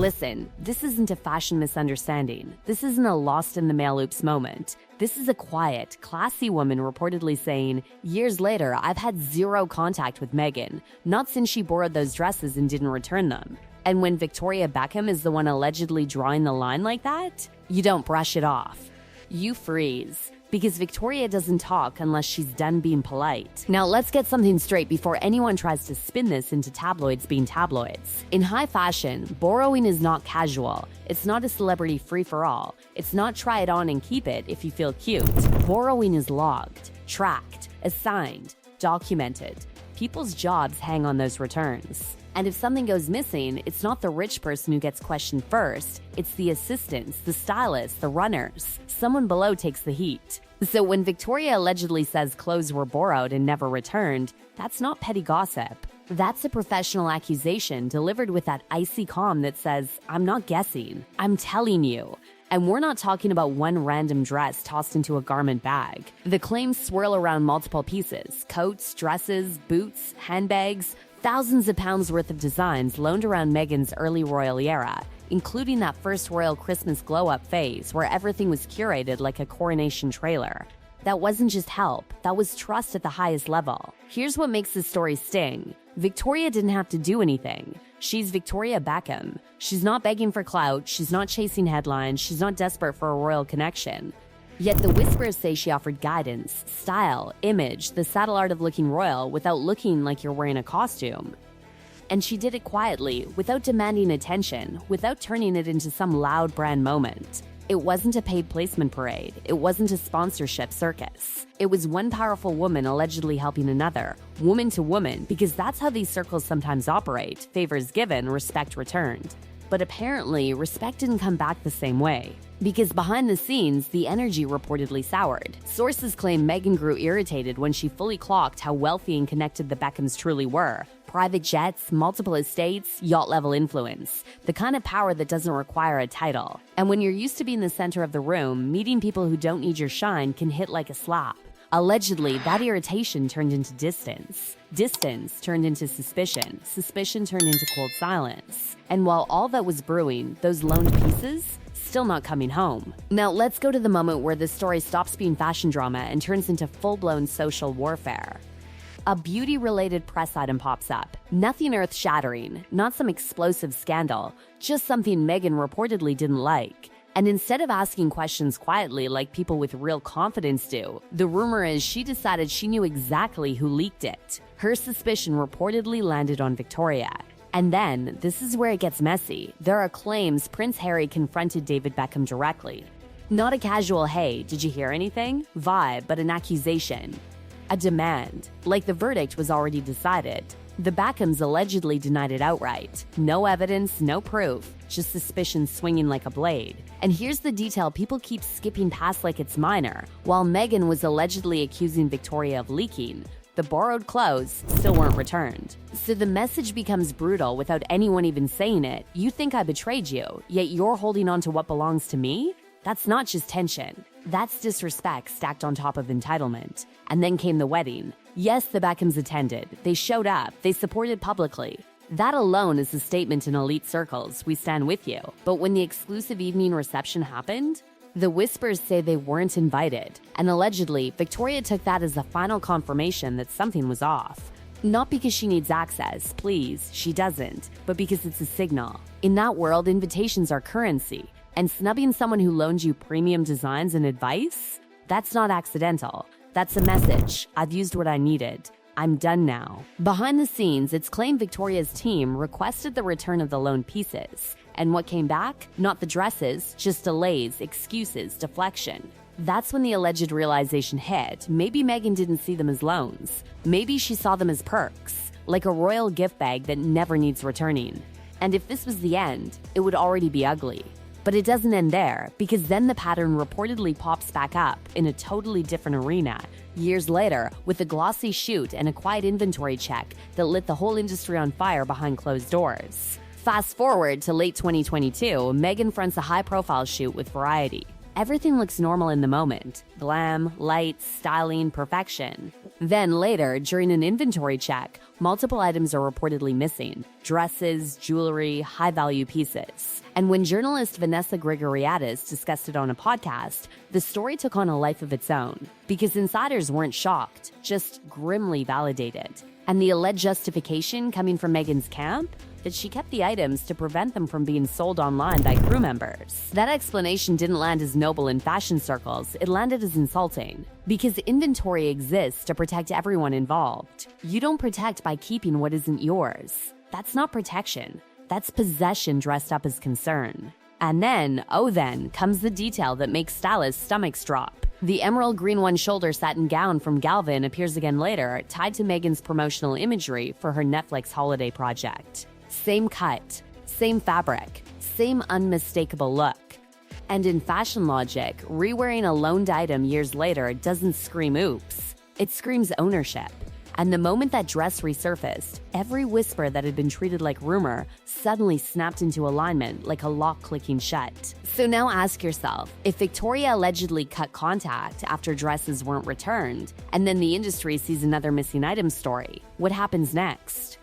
Listen, this isn't a fashion misunderstanding. This isn't a lost in the mail oops moment. This is a quiet, classy woman reportedly saying, "Years later, I've had zero contact with Meghan, not since she borrowed those dresses and didn't return them." And when Victoria Beckham is the one allegedly drawing the line like that, you don't brush it off. You freeze. Because Victoria doesn't talk unless she's done being polite. Now let's get something straight before anyone tries to spin this into tabloids being tabloids. In high fashion, borrowing is not casual. It's not a celebrity free-for-all. It's not try it on and keep it if you feel cute. Borrowing is logged, tracked, assigned, documented. People's jobs hang on those returns. And if something goes missing, it's not the rich person who gets questioned first. It's the assistants, the stylists, the runners. Someone below takes the heat. So when Victoria allegedly says clothes were borrowed and never returned, that's not petty gossip. That's a professional accusation delivered with that icy calm that says, "I'm not guessing, I'm telling you." And we're not talking about one random dress tossed into a garment bag. The claims swirl around multiple pieces: coats, dresses, boots, handbags, thousands of pounds worth of designs loaned around Meghan's early royal era, including that first royal Christmas glow-up phase where everything was curated like a coronation trailer. That wasn't just help, that was trust at the highest level. Here's what makes this story sting. Victoria didn't have to do anything. She's Victoria Beckham. She's not begging for clout, she's not chasing headlines, she's not desperate for a royal connection. Yet the whispers say she offered guidance, style, image, the subtle art of looking royal without looking like you're wearing a costume. And she did it quietly, without demanding attention, without turning it into some loud brand moment. It wasn't a paid placement parade. It wasn't a sponsorship circus. It was one powerful woman allegedly helping another, woman to woman, because that's how these circles sometimes operate: favors given, respect returned. But apparently, respect didn't come back the same way. Because behind the scenes, the energy reportedly soured. Sources claim Meghan grew irritated when she fully clocked how wealthy and connected the Beckhams truly were. Private jets, multiple estates, yacht-level influence. The kind of power that doesn't require a title. And when you're used to being the center of the room, meeting people who don't need your shine can hit like a slap. Allegedly, that irritation turned into distance. Distance turned into suspicion. Suspicion turned into cold silence. And while all that was brewing, those loaned pieces, still not coming home. Now let's go to the moment where this story stops being fashion drama and turns into full-blown social warfare. A beauty-related press item pops up. Nothing earth-shattering, not some explosive scandal, just something Meghan reportedly didn't like. And instead of asking questions quietly like people with real confidence do, the rumor is she decided she knew exactly who leaked it. Her suspicion reportedly landed on Victoria. And then, this is where it gets messy. There are claims Prince Harry confronted David Beckham directly. Not a casual, "Hey, did you hear anything?" vibe, but an accusation. A demand, like the verdict was already decided. The Beckhams allegedly denied it outright. No evidence, no proof, just suspicion swinging like a blade. And here's the detail people keep skipping past like it's minor. While Meghan was allegedly accusing Victoria of leaking, the borrowed clothes still weren't returned. So the message becomes brutal without anyone even saying it. You think I betrayed you, yet you're holding on to what belongs to me? That's not just tension. That's disrespect stacked on top of entitlement. And then came the wedding. Yes, the Beckhams attended. They showed up. They supported publicly. That alone is a statement in elite circles. We stand with you. But when the exclusive evening reception happened, the whispers say they weren't invited. And allegedly, Victoria took that as the final confirmation that something was off. Not because she needs access, please, she doesn't, but because it's a signal. In that world, invitations are currency. And snubbing someone who loans you premium designs and advice? That's not accidental. That's a message. I've used what I needed. I'm done now. Behind the scenes, it's claimed Victoria's team requested the return of the loaned pieces. And what came back? Not the dresses, just delays, excuses, deflection. That's when the alleged realization hit. Maybe Meghan didn't see them as loans. Maybe she saw them as perks, like a royal gift bag that never needs returning. And if this was the end, it would already be ugly. But it doesn't end there, because then the pattern reportedly pops back up in a totally different arena, years later, with a glossy shoot and a quiet inventory check that lit the whole industry on fire behind closed doors. Fast forward to late 2022, Meghan fronts a high-profile shoot with Variety. Everything looks normal in the moment. Glam, lights, styling, perfection. Then later, during an inventory check, multiple items are reportedly missing. Dresses, jewelry, high-value pieces. And when journalist Vanessa Grigoriadis discussed it on a podcast, the story took on a life of its own. Because insiders weren't shocked, just grimly validated. And the alleged justification coming from Meghan's camp? That she kept the items to prevent them from being sold online by crew members. That explanation didn't land as noble in fashion circles, it landed as insulting. Because inventory exists to protect everyone involved. You don't protect by keeping what isn't yours. That's not protection. That's possession dressed up as concern. And then, comes the detail that makes stylists' stomachs drop. The emerald green one-shoulder satin gown from Galvin appears again later, tied to Meghan's promotional imagery for her Netflix holiday project. Same cut, same fabric, same unmistakable look. And in fashion logic, re-wearing a loaned item years later doesn't scream oops. It screams ownership. And the moment that dress resurfaced, every whisper that had been treated like rumor suddenly snapped into alignment like a lock clicking shut. So now ask yourself, if Victoria allegedly cut contact after dresses weren't returned, and then the industry sees another missing item story, what happens next?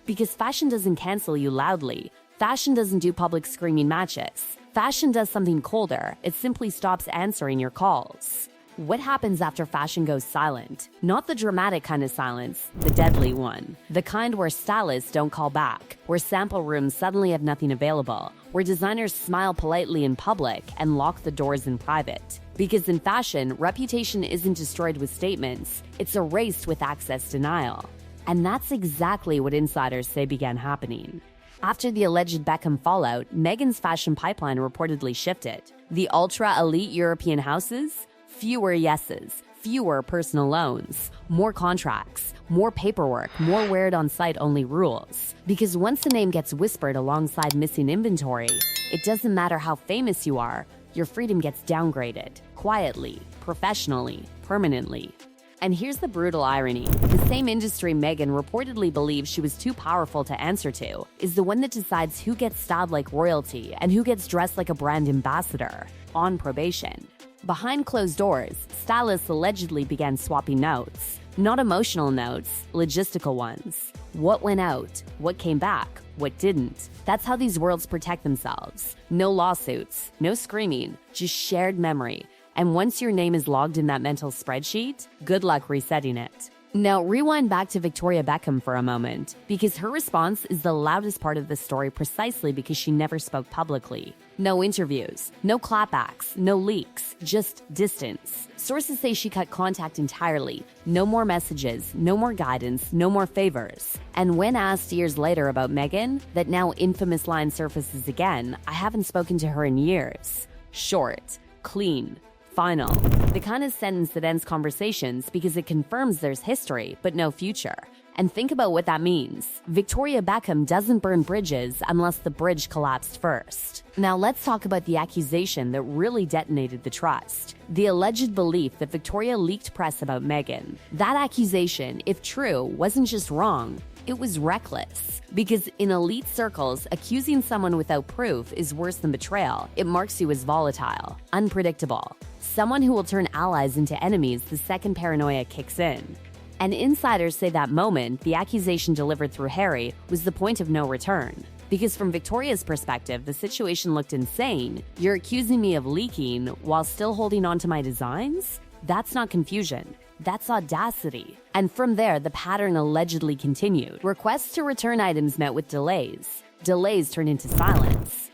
Because fashion doesn't cancel you loudly. Fashion doesn't do public screaming matches. Fashion does something colder. It simply stops answering your calls. What happens after fashion goes silent? Not the dramatic kind of silence, the deadly one. The kind where stylists don't call back, where sample rooms suddenly have nothing available, where designers smile politely in public and lock the doors in private. Because in fashion, reputation isn't destroyed with statements, it's erased with access denial. And that's exactly what insiders say began happening. After the alleged Beckham fallout, Meghan's fashion pipeline reportedly shifted. The ultra-elite European houses? Fewer yeses, fewer personal loans, more contracts, more paperwork, more wear-it-on-site only rules. Because once a name gets whispered alongside missing inventory, it doesn't matter how famous you are, your freedom gets downgraded, quietly, professionally, permanently. And here's the brutal irony. The same industry Meghan reportedly believes she was too powerful to answer to is the one that decides who gets styled like royalty and who gets dressed like a brand ambassador, on probation. Behind closed doors, stylists allegedly began swapping notes. Not emotional notes, logistical ones. What went out? What came back? What didn't? That's how these worlds protect themselves. No lawsuits, no screaming, just shared memory. And once your name is logged in that mental spreadsheet, good luck resetting it. Now, rewind back to Victoria Beckham for a moment, because her response is the loudest part of the story precisely because she never spoke publicly. No interviews, no clapbacks, no leaks, just distance. Sources say she cut contact entirely. No more messages, no more guidance, no more favors. And when asked years later about Meghan, that now infamous line surfaces again, "I haven't spoken to her in years." Short, clean, final. The kind of sentence that ends conversations because it confirms there's history, but no future. And think about what that means. Victoria Beckham doesn't burn bridges unless the bridge collapsed first. Now let's talk about the accusation that really detonated the trust. The alleged belief that Victoria leaked press about Meghan. That accusation, if true, wasn't just wrong, it was reckless. Because in elite circles, accusing someone without proof is worse than betrayal. It marks you as volatile, unpredictable. Someone who will turn allies into enemies the second paranoia kicks in. And insiders say that moment, the accusation delivered through Harry, was the point of no return. Because from Victoria's perspective, the situation looked insane. You're accusing me of leaking while still holding on to my designs? That's not confusion. That's audacity. And from there, the pattern allegedly continued. Requests to return items met with delays. Delays turned into silence.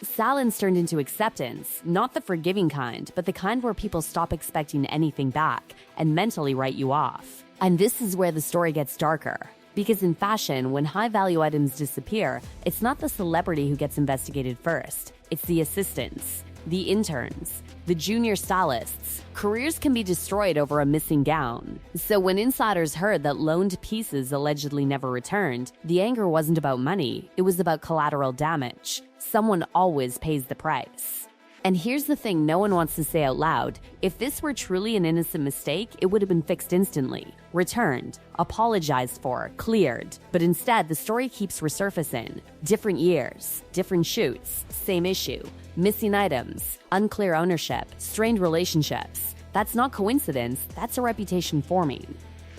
Silence turned into acceptance, not the forgiving kind, but the kind where people stop expecting anything back and mentally write you off. And this is where the story gets darker. Because in fashion, when high-value items disappear, it's not the celebrity who gets investigated first. It's the assistants, the interns, the junior stylists. Careers can be destroyed over a missing gown. So when insiders heard that loaned pieces allegedly never returned, the anger wasn't about money, it was about collateral damage. Someone always pays the price. And here's the thing no one wants to say out loud. If this were truly an innocent mistake, it would have been fixed instantly. Returned, apologized for, cleared. But instead, the story keeps resurfacing. Different years, different shoots, same issue. Missing items, unclear ownership, strained relationships. That's not coincidence, that's a reputation forming.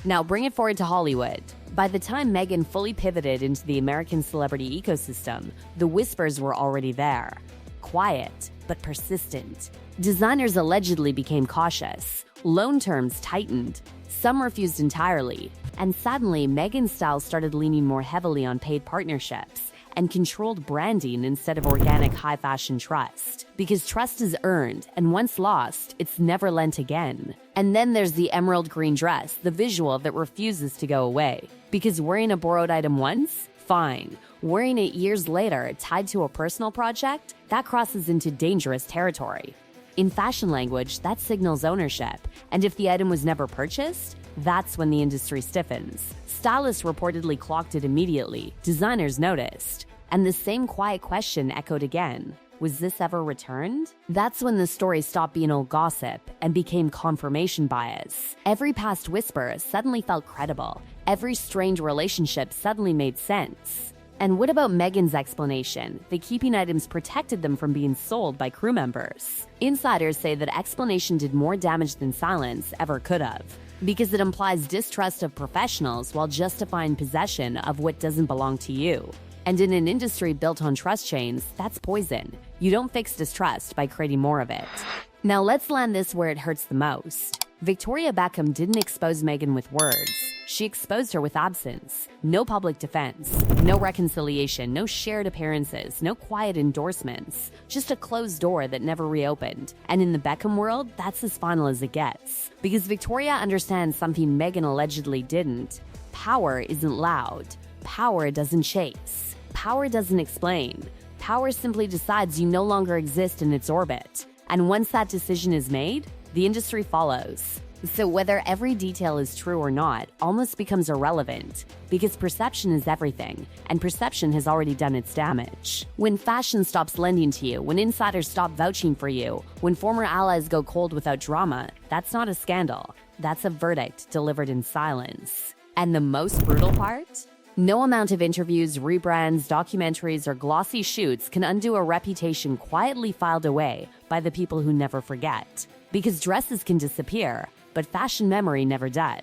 Now bring it forward to Hollywood. By the time Meghan fully pivoted into the American celebrity ecosystem, the whispers were already there. Quiet, but persistent. Designers allegedly became cautious. Loan terms tightened. Some refused entirely. And suddenly, Meghan's style started leaning more heavily on paid partnerships and controlled branding instead of organic high-fashion trust. Because trust is earned, and once lost, it's never lent again. And then there's the emerald green dress, the visual that refuses to go away. Because wearing a borrowed item once? Fine. Wearing it years later, tied to a personal project? That crosses into dangerous territory. In fashion language, that signals ownership. And if the item was never purchased, that's when the industry stiffens. Stylists reportedly clocked it immediately. Designers noticed. And the same quiet question echoed again. Was this ever returned? That's when the story stopped being old gossip and became confirmation bias. Every past whisper suddenly felt credible. Every strained relationship suddenly made sense. And what about Meghan's explanation that keeping items protected them from being sold by crew members? Insiders say that explanation did more damage than silence ever could have, because it implies distrust of professionals while justifying possession of what doesn't belong to you. And in an industry built on trust chains, that's poison. You don't fix distrust by creating more of it. Now let's land this where it hurts the most. Victoria Beckham didn't expose Meghan with words. She exposed her with absence. No public defense, no reconciliation, no shared appearances, no quiet endorsements. Just a closed door that never reopened. And in the Beckham world, that's as final as it gets. Because Victoria understands something Meghan allegedly didn't. Power isn't loud. Power doesn't chase. Power doesn't explain. Power simply decides you no longer exist in its orbit. And once that decision is made, the industry follows. So whether every detail is true or not almost becomes irrelevant, because perception is everything, and perception has already done its damage. When fashion stops lending to you, when insiders stop vouching for you, when former allies go cold without drama, that's not a scandal. That's a verdict delivered in silence. And the most brutal part? No amount of interviews, rebrands, documentaries, or glossy shoots can undo a reputation quietly filed away by the people who never forget. Because dresses can disappear, but fashion memory never does.